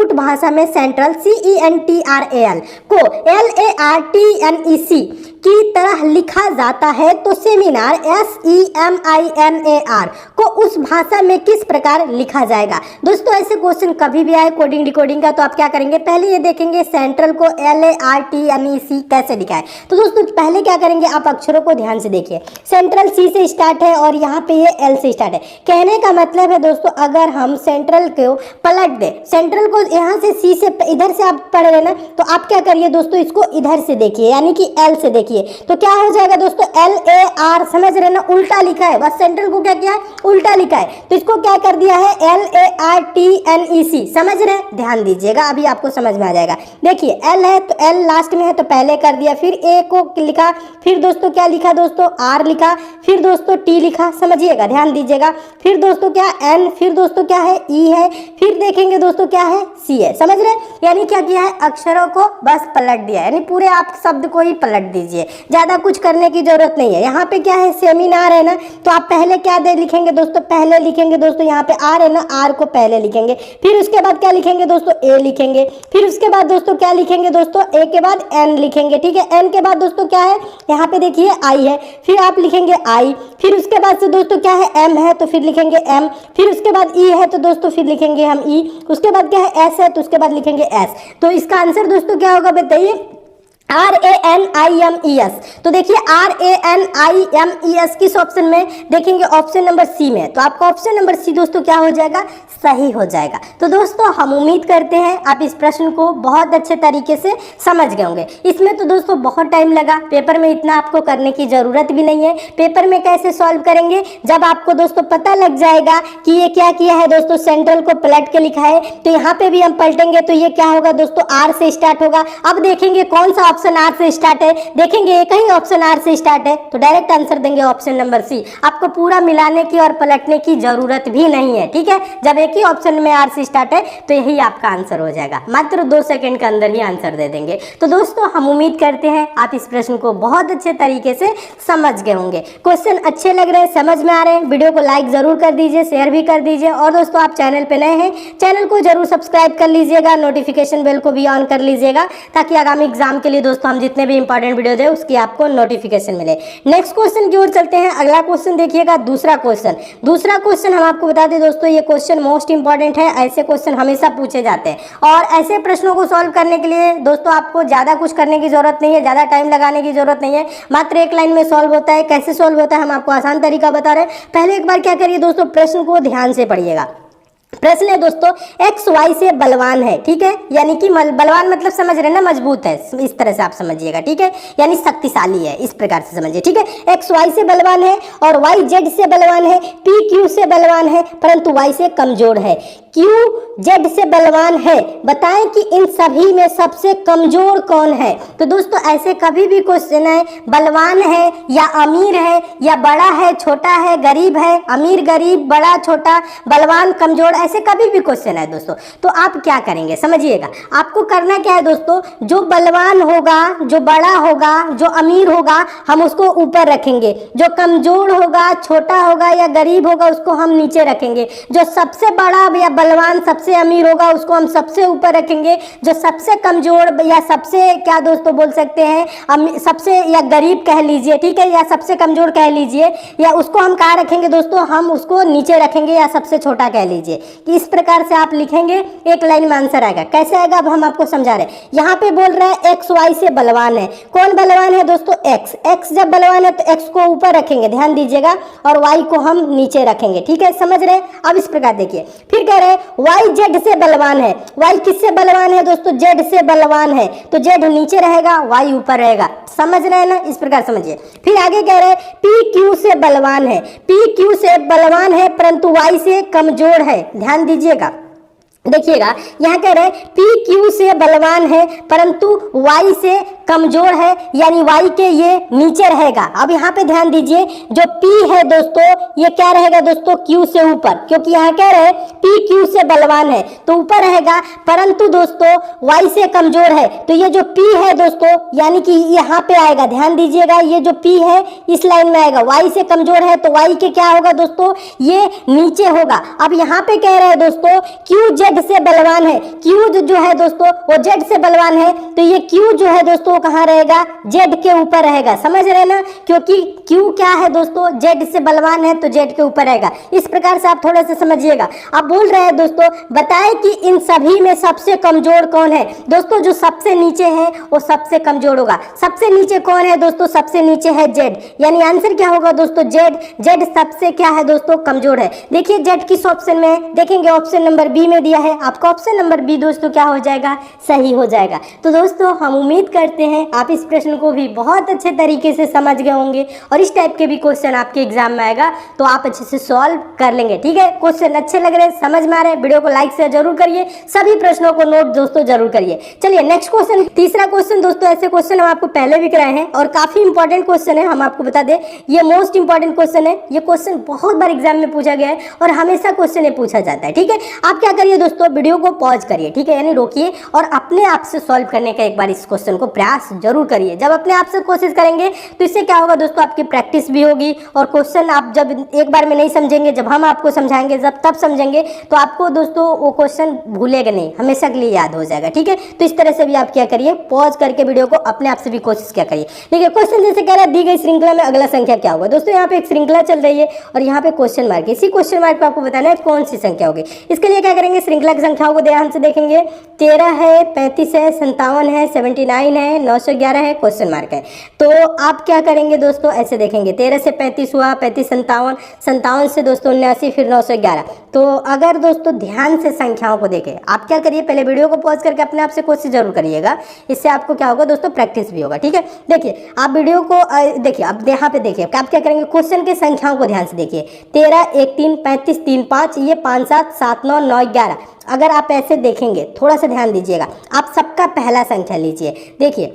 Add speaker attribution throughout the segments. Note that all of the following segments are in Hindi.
Speaker 1: कूट भाषा में सेंट्रल CENTRAL को LARTNEC की तरह लिखा जाता है तो सेमिनार SEMINAR को उस भाषा में किस प्रकार लिखा जाएगा। दोस्तों ऐसे क्वेश्चन कभी भी आए कोडिंग डिकोडिंग का तो आप क्या करेंगे, पहले ये देखेंगे सेंट्रल को LARTNEC कैसे लिखा है। तो दोस्तों पहले क्या करेंगे, आप अक्षरों को ध्यान से देखिए। सेंट्रल C से स्टार्ट है और यहाँ पे ये L से स्टार्ट है। कहने का मतलब है दोस्तों, अगर हम सेंट्रल को पलट दे, सेंट्रल को यहाँ से C से इधर से आप पढ़ रहे ना, तो आप क्या करिए दोस्तों, इसको इधर से देखिए यानी कि L से देखिए, तो क्या हो जाएगा दोस्तों LAR, समझ रहे ना, उल्टा लिखा है, बस सेंट्रल को क्या किया है, उल्टा लिखा है, तो इसको क्या कर दिया है LARTNEC, समझ रहे, ध्यान दीजिएगा अभी आपको समझ में आ जाएगा। देखिए L है तो L लास्ट में है तो पहले कर दिया, फिर A को लिखा, फिर दोस्तों क्या लिखा दोस्तों R लिखा, फिर दोस्तों T लिखा, समझिएगा ध्यान दीजिएगा, फिर दोस्तों क्या N, फिर दोस्तों क्या है E है, फिर देखेंगे दोस्तों क्या है C है, समझ रहे, यानी क्या किया है, अक्षरों को बस पलट दिया, यानी पूरे आप शब्द को ही पलट दीजिए, ज्यादा कुछ करने की जरूरत नहीं है। यहाँ पे क्या है, सेमिनार है ना, तो आप पहले क्या दे लिखेंगे दोस्तों, पहले लिखेंगे दोस्तों यहाँ पे R है ना, R को पहले लिखेंगे, फिर उसके बाद क्या लिखेंगे दोस्तों A लिखेंगे, फिर उसके बाद दोस्तों क्या लिखेंगे दोस्तों A के बाद N लिखेंगे, ठीक है, N के बाद दोस्तों क्या है, यहाँ पे देखिए I है, फिर आप लिखेंगे I, फिर उसके बाद से दोस्तों क्या है M है तो फिर लिखेंगे M, फिर उसके बाद E है तो दोस्तों फिर लिखेंगे हम E, उसके बाद क्या है S है तो उसके बाद लिखेंगे S। तो इसका आंसर दोस्तों क्या होगा बताइए, RANIMES। तो देखिए RANIMES किस ऑप्शन में देखेंगे, ऑप्शन नंबर C में, तो आपका ऑप्शन नंबर C दोस्तों क्या हो जाएगा, सही हो जाएगा। तो दोस्तों हम उम्मीद करते हैं आप इस प्रश्न को बहुत अच्छे तरीके से समझ गए होंगे। इसमें तो दोस्तों बहुत टाइम लगा, पेपर में इतना आपको करने की जरूरत भी नहीं है। पेपर में कैसे सॉल्व करेंगे, जब आपको दोस्तों पता लग जाएगा कि ये क्या किया है दोस्तों, सेंट्रल को पलट के लिखा है, तो यहाँ पे भी हम पलटेंगे तो ये क्या होगा दोस्तों, R से स्टार्ट होगा। अब देखेंगे कौन सा ऑप्शन R से स्टार्ट है, देखेंगे एक ही ऑप्शन R से स्टार्ट है तो डायरेक्ट आंसर देंगे ऑप्शन नंबर C। आपको पूरा मिलाने की और पलटने की जरूरत भी नहीं है, ठीक है, जब एक ही ऑप्शन में R से स्टार्ट है तो यही आपका आंसर हो जाएगा, मात्र 2 सेकंड के अंदर ही आंसर दे देंगे। तो दोस्तों हम उम्मीद करते हैं आप इस प्रश्न को बहुत अच्छे तरीके से समझ गए होंगे। क्वेश्चन अच्छे लग रहे हैं, समझ में आ रहे हैं, वीडियो को लाइक जरूर कर दीजिए, शेयर भी कर दीजिए, और दोस्तों आप चैनल पे नए हैं, चैनल को जरूर सब्सक्राइब कर लीजिएगा, नोटिफिकेशन बेल को भी ऑन कर लीजिएगा, ताकि आगामी एग्जाम के लिए दोस्तों हम जितने भी इंपॉर्टेंट वीडियो दे उसकी आपको नोटिफिकेशन मिले। नेक्स्ट क्वेश्चन की ओर चलते हैं। अगला क्वेश्चन देखिएगा, दूसरा क्वेश्चन हम आपको बता दें दोस्तों, ये क्वेश्चन मोस्ट इंपॉर्टेंट है, ऐसे क्वेश्चन हमेशा पूछे जाते हैं, और ऐसे प्रश्नों को सॉल्व करने के लिए दोस्तों आपको ज्यादा कुछ करने की जरूरत नहीं है, ज्यादा टाइम लगाने की जरूरत नहीं है, मात्र एक लाइन में सॉल्व होता है। कैसे सॉल्व होता है हम आपको आसान तरीका बता रहे हैं। पहले एक बार क्या करिए दोस्तों, प्रश्न को ध्यान से पढ़िएगा। प्रश्न है दोस्तों, x y से बलवान है, ठीक है, यानी कि बलवान मतलब समझ रहे ना, मजबूत है, इस तरह से आप समझिएगा, ठीक है, यानी शक्तिशाली है, इस प्रकार से समझिए, ठीक है। x y से बलवान है और y z से बलवान है, p q से बलवान है परंतु y से कमजोर है, q z से बलवान है, बताएं कि इन सभी में सबसे कमजोर कौन है। तो दोस्तों ऐसे कभी भी क्वेश्चन है, बलवान है या अमीर है या बड़ा है छोटा है, गरीब है, अमीर गरीब, बड़ा छोटा, बलवान कमजोर, ऐसे कभी भी क्वेश्चन है दोस्तों, तो आप क्या करेंगे समझिएगा। आपको करना क्या है दोस्तों, जो बलवान होगा, जो बड़ा होगा, जो अमीर होगा, हम उसको ऊपर रखेंगे, जो कमजोर होगा, छोटा होगा या गरीब होगा, उसको हम नीचे रखेंगे, जो सबसे बड़ा या बलवान सबसे अमीर होगा उसको हम सबसे ऊपर रखेंगे, जो सबसे कमजोर या सबसे क्या दोस्तों बोल सकते हैं, सबसे या गरीब कह लीजिए, ठीक है, या सबसे कमजोर कह लीजिए, या उसको हम कहाँ रखेंगे दोस्तों, हम उसको नीचे रखेंगे, या सबसे छोटा कह लीजिए। कि इस प्रकार से आप लिखेंगे, एक लाइन में आंसर आएगा। कैसे आएगा अब हम आपको समझा रहे हैं। यहाँ पे बोल रहा है एक्स वाई से बलवान है, कौन बलवान है दोस्तों, एक्स। एक्स जब बलवान है तो एक्स को ऊपर रखेंगे, ध्यान दीजिएगा, और वाई को हम नीचे रखेंगे, ठीक है, समझ रहे हैं। अब इस प्रकार देखिए, फिर कह रहे हैं वाई जेड से बलवान है, वाई किससे बलवान है दोस्तों, जेड से बलवान है, तो जेड नीचे रहेगा, वाई ऊपर रहेगा, समझ रहे हैं ना, इस प्रकार समझिए। फिर आगे कह रहे हैं पी क्यू से बलवान है, पी क्यू से बलवान है परंतु वाई से कमजोर है, ध्यान दीजिएगा, देखिएगा यहाँ कह रहे हैं पी क्यू से बलवान है परंतु वाई से कमजोर है यानी y के ये नीचे रहेगा। अब यहाँ पे ध्यान दीजिए, जो p है दोस्तों ये क्या रहेगा दोस्तों, q से ऊपर, क्योंकि यहाँ क्या रहे p q से बलवान है तो ऊपर रहेगा, परंतु दोस्तों y से कमजोर है तो ये जो p है दोस्तों यानी कि यहाँ पे आएगा। ध्यान दीजिएगा, ये जो p है इस लाइन में आएगा, y से कमजोर है तो y के क्या होगा दोस्तों, ये नीचे होगा। अब यहाँ पे कह रहे हैं दोस्तों q z से बलवान है, q जो है दोस्तों वो z से बलवान है तो ये q जो है दोस्तों वो कहाँ रहेगा, z के ऊपर रहेगा। समझ रहे ना, क्योंकि q क्या है दोस्तों, z से बलवान है तो z के ऊपर रहेगा। इस प्रकार से आप थोड़ा सा समझिएगा। अब बोल रहे हैं दोस्तों बताएं कि इन सभी में सबसे कमजोर कौन है। दोस्तों जो सबसे नीचे है वो सबसे कमजोर होगा। सबसे नीचे कौन है दोस्तों, सबसे नीचे है z, यानी आंसर क्या होगा दोस्तों, z सबसे क्या है दोस्तों, कमजोर है। देखिए z किस ऑप्शन में है, देखेंगे ऑप्शन नंबर बी में दिया है, आपका ऑप्शन नंबर बी दोस्तों क्या हो जाएगा, सही हो जाएगा। तो दोस्तों हम उम्मीद करते हैं आप इस प्रश्न को भी बहुत अच्छे तरीके से समझ गए होंगे और इस टाइप के भी क्वेश्चन आपके एग्जाम में आएगा तो आप अच्छे से सॉल्व कर लेंगे। ठीक है, क्वेश्चन अच्छे लग रहे हैं, समझ में आ रहे हैं, वीडियो को लाइक शेयर जरूर करिए, सभी प्रश्नों को नोट दोस्तों जरूर करिए। चलिए नेक्स्ट क्वेश्चन, तीसरा क्वेश्चन दोस्तों, ऐसे क्वेश्चन हम आपको पहले भी कराए हैं और काफी इंपॉर्टेंट क्वेश्चन है। हम आपको बता दें ये मोस्ट इंपॉर्टेंट क्वेश्चन है, ये क्वेश्चन बहुत बार एग्जाम में पूछा गया है और हमेशा क्वेश्चन ये पूछा जाता है। ठीक है, आप क्या करिए दोस्तों, वीडियो को पॉज करिए, ठीक है, यानी रोकिए और अपने आप से सॉल्व करने का एक बार इस क्वेश्चन को प्रयास जरूर करिए। जब अपने आप से कोशिश करेंगे तो इससे क्या होगा दोस्तों, आपकी प्रैक्टिस भी होगी और क्वेश्चन आप जब एक बार में नहीं समझेंगे, जब हम आपको समझाएंगे जब तब समझेंगे तो आपको दोस्तों वो क्वेश्चन भूलेगा नहीं, हमेशा के लिए याद हो जाएगा। ठीक है, तो इस तरह से भी आप क्या करिए, पॉज करके वीडियो को अपने आप से भी कोशिश क्या करिए। देखिए क्वेश्चन जैसे कह रहा है दी गई श्रृंखला में अगला संख्या क्या होगा। दोस्तों यहाँ पे एक श्रृंखला चल रही है और यहाँ पे क्वेश्चन मार्क है, इसी क्वेश्चन मार्क पे आपको बताना है कौन सी संख्या होगी। इसके लिए क्या करेंगे, श्रृंखला की संख्याओं को ध्यान से देखेंगे, 13 है, 35 है, 57 है, 79 है, 911 है, क्वेश्चन मार्क है। तो आप क्या करेंगे दोस्तों, ऐसे देखेंगे 13 से 35 हुआ, 35 57, 57 से दोस्तों 79, फिर 911। तो अगर दोस्तों ध्यान से संख्याओं को देखें, आप क्या करिए, पहले वीडियो को पॉज करके अपने आप से कोशिश जरूर करिएगा, इससे आपको क्या होगा दोस्तों, प्रैक्टिस भी होगा। ठीक है, देखिए आप वीडियो को देखिए, अब यहाँ पे देखिए आप क्या करेंगे, क्वेश्चन के संख्याओं को ध्यान से देखिए, 13, 1, 3, 35, 3, 5, ये 5, 7, 7, 9, 9, 11। अगर आप ऐसे देखेंगे, थोड़ा सा ध्यान दीजिएगा, आप सबका पहला संख्या लीजिए, देखिए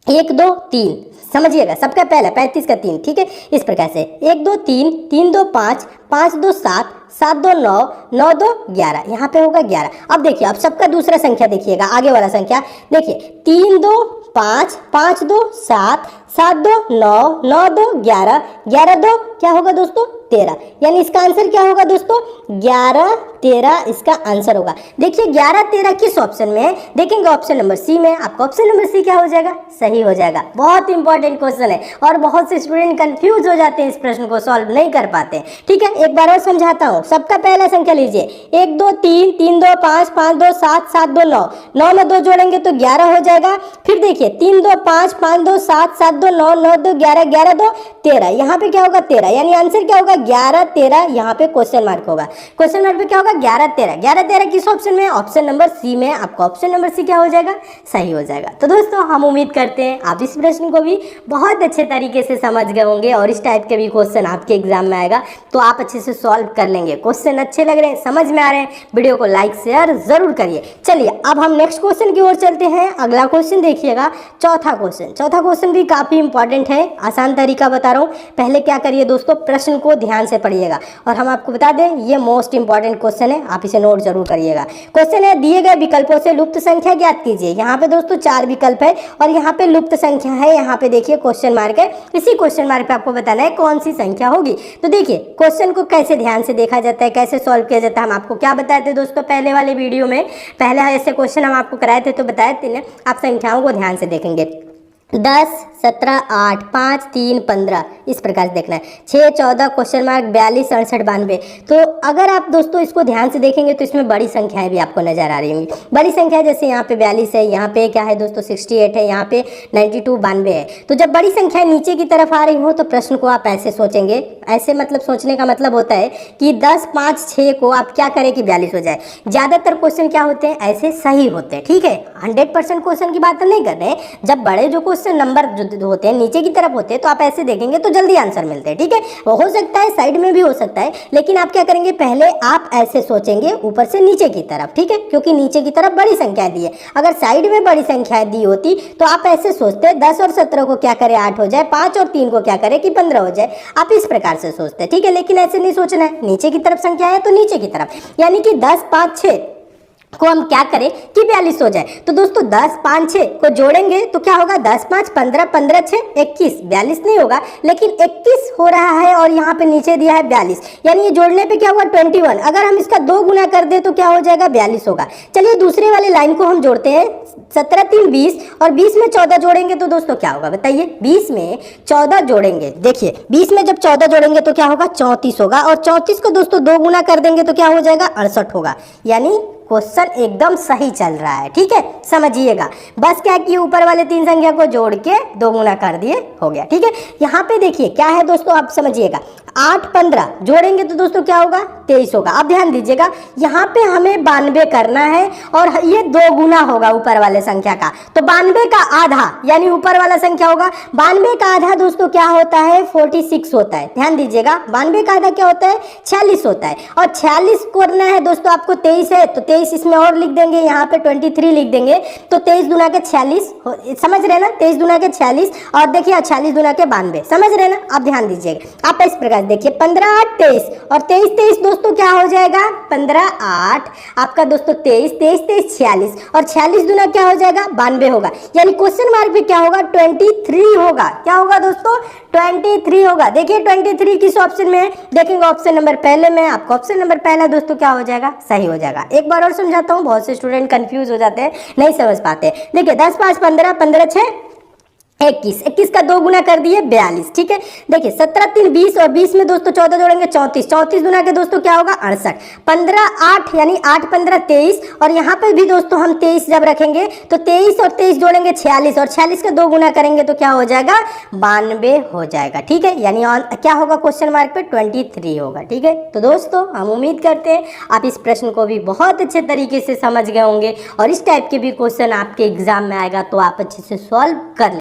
Speaker 1: 1, 2, 3, समझिएगा, सबका पहला 35 का 3। ठीक है, इस प्रकार से 1, 2, 3, 3, 2, 5, 5, 2, 7, 7, 2, 9, 9, 2, 11, यहाँ पे होगा 11। अब देखिए अब सबका दूसरा संख्या देखिएगा, आगे वाला संख्या देखिए, 3, 2, 5, 5, 2, 7, 7, 2, 9, 9, 2, 11, 11, 2 क्या होगा दोस्तों, 13, यानी इसका आंसर क्या होगा दोस्तों, 11, 13 इसका आंसर होगा। देखिए 11, 13 किस ऑप्शन में है, देखेंगे ऑप्शन नंबर सी में, आपका ऑप्शन नंबर सी क्या हो जाएगा, सही हो जाएगा। बहुत इंपॉर्टेंट क्वेश्चन है और बहुत से स्टूडेंट कंफ्यूज हो जाते हैं, इस प्रश्न को सॉल्व नहीं कर पाते। ठीक है, एक बार और समझाता हूँ, सबका पहला संख्या लीजिए, 1, 2, 3, 3, 2, 5, 5, 2, 7, 7, 2, 9, 9 में 2 जोड़ेंगे तो 11 हो जाएगा। फिर देखिए 3, 2, 5, 5, 2, 7, 7, 2, 9, 9, 2, 11, 11, 2, 13, यहाँ पे क्या होगा 13, यानी आंसर क्या होगा 11, 13, यहाँ पे क्वेश्चन मार्क होगा। क्वेश्चन मार्क पे क्या होगा 11, 13, 11, 13 किस ऑप्शन में, ऑप्शन नंबर सी में, आपका ऑप्शन नंबर सी क्या हो जाएगा, सही हो जाएगा। तो दोस्तों हम उम्मीद करते हैं आप इस प्रश्न को भी बहुत अच्छे तरीके से समझ गए होंगे और इस टाइप के भी क्वेश्चन आपके एग्जाम में आएगा तो आप अच्छे से सॉल्व कर लेंगे। क्वेश्चन अच्छे लग रहे हैं, समझ में आ रहे हैं, वीडियो को लाइक शेयर जरूर करिए। चलिए अब हम नेक्स्ट क्वेश्चन की ओर चलते हैं। अगला क्वेश्चन देखिएगा, चौथा क्वेश्चन। चौथा क्वेश्चन भी काफी इंपॉर्टेंट है, आसान तरीका बता रहा हूँ। पहले क्या करिए दोस्तों, प्रश्न को ध्यान से पढ़िएगा और हम आपको बता दें ये मोस्ट इंपॉर्टेंट क्वेश्चन है, आप इसे नोट जरूर करिएगा। क्वेश्चन है दिए गए विकल्पों से लुप्त संख्या ज्ञात कीजिए। यहाँ पे दोस्तों 4 विकल्प है और यहाँ पे लुप्त संख्या है, यहाँ पे देखिए क्वेश्चन मार्क है, इसी क्वेश्चन मार्क पे आपको बताना है कौन सी संख्या होगी। तो देखिए क्वेश्चन को कैसे ध्यान से देखा जाता है, कैसे सॉल्व किया जाता है, हम आपको क्या बताए थे दोस्तों पहले वाले वीडियो में, पहले ऐसे क्वेश्चन हम आपको कराए थे तो बताए थे ना। आप संख्याओं को ध्यान से देखेंगे, 10, 17, 8, 5, 3, 15 इस प्रकार से देखना है, 6, 14 क्वेश्चन मार्क 42, 68, 92। तो अगर आप दोस्तों इसको ध्यान से देखेंगे तो इसमें बड़ी संख्याएं भी आपको नजर आ रही होंगी। बड़ी संख्या जैसे यहाँ पे 42 है, यहाँ पे क्या है दोस्तों 68 है, यहाँ पे 92, 92 है। तो जब बड़ी संख्या नीचे की तरफ आ रही हो तो प्रश्न को आप ऐसे सोचेंगे, ऐसे मतलब सोचने का मतलब होता है कि 10, 5, 6 को आप क्या करें कि 42 हो जाए। ज़्यादातर क्वेश्चन क्या होते हैं, ऐसे सही होते हैं। ठीक है, 100% क्वेश्चन की बात नहीं कर रहे हैं, जब बड़े जो क्वेश्चन नंबर जो होते हैं नीचे की तरफ होते हैं तो आप ऐसे देखेंगे तो जल्दी आंसर मिलते हैं। ठीक है, वो हो सकता है साइड में भी हो सकता है, लेकिन आप क्या करेंगे, पहले आप ऐसे सोचेंगे ऊपर से नीचे की तरफ। ठीक है, क्योंकि नीचे की तरफ बड़ी संख्या दी है, अगर साइड में बड़ी संख्या दी होती तो आप ऐसे सोचते 10 और 17 को क्या करे 8 हो जाए, 5 और 3 को क्या करे कि 15 हो जाए, आप इस प्रकार से सोचते। ठीक है, लेकिन ऐसे नहीं सोचना है, नीचे की तरफ संख्या है तो नीचे की तरफ, यानी कि 10 5 6 को हम क्या करें कि 42 हो जाए। तो दोस्तों 10 5 6 को जोड़ेंगे तो क्या होगा, 10 5 15, 15 6 21, 42 नहीं होगा लेकिन 21 हो रहा है और यहाँ पे नीचे दिया है 42, यानी ये जोड़ने पे क्या हुआ 21। अगर हम इसका 2 गुना कर दे तो क्या हो जाएगा 42 होगा। चलिए दूसरे वाले लाइन को हम जोड़ते हैं, 17 3 20 और 20 में 14 जोड़ेंगे तो दोस्तों क्या होगा बताइए, 20 में 14 जोड़ेंगे, देखिए 20 में जब 14 जोड़ेंगे तो क्या होगा 34 होगा, और 34 को दोस्तों 2 गुना कर देंगे तो क्या हो जाएगा 68 होगा। यानी क्वेश्चन एकदम सही चल रहा है। ठीक है, समझिएगा, बस क्या किए ऊपर वाले 3 संख्या को जोड़ के 2 गुना कर दिए, हो गया। ठीक है, यहाँ पे देखिए क्या है दोस्तों, आप समझिएगा, 8 15 जोड़ेंगे तो दोस्तों क्या होगा 23 होगा। अब ध्यान दीजिएगा, यहाँ पे हमें 92 करना है और ये 2 गुना होगा ऊपर वाले संख्या का, तो 92 का आधा यानी ऊपर वाला संख्या होगा, 92 का आधा दोस्तों क्या होता है 46 होता है। ध्यान दीजिएगा, 92 का आधा क्या होता है 46 होता है, और 46 करना है दोस्तों आपको 23 है तो 23 इसमें और लिख देंगे, यहाँ पे 23 लिख देंगे, तो 23 दुना के 46, समझ रहे ना, 23 दुना के 46 और देखिए 46 दुना के 92, समझ रहे ना। आप ध्यान दीजिएगा, आप इस प्रकार देखिए 15 8 23 और 23 23 दोस्तों क्या हो जाएगा 15 8 आपका दोस्तों 23 23 23 46 और 46 दुना क्या हो जाएगा 92 होगा, यानी क्वेश्चन मार्क पे क्या होगा 23 होगा। क्या होगा दोस्तों 23 होगा। देखिए 23 किस ऑप्शन में है, देखेंगे ऑप्शन नंबर पहले में, आपका ऑप्शन नंबर पहला दोस्तों क्या हो जाएगा सही हो जाएगा। एक बार और समझाता हूँ, बहुत से स्टूडेंट कंफ्यूज हो जाते हैं, नहीं समझ पाते। देखिए 10 5 15 15 6 21, 21 का 2 गुना कर दिए 42। ठीक है, देखिए 17 3 20 और 20 में दोस्तों 14 जोड़ेंगे 34, 34 गुना के दोस्तों क्या होगा 68, 15 8 यानी 8 15 23 और यहाँ पे भी दोस्तों हम 23 जब रखेंगे तो 23 और 23 जोड़ेंगे 46 और 46 का 2 गुना करेंगे तो क्या हो जाएगा 92 हो जाएगा। ठीक है, यानी क्या होगा क्वेश्चन मार्क पे 23 होगा। ठीक है, तो दोस्तों हम उम्मीद करते हैं आप इस प्रश्न को भी बहुत अच्छे तरीके से समझ गए होंगे और इस टाइप के भी क्वेश्चन आपके एग्जाम में आएगा तो आप अच्छे से सॉल्व कर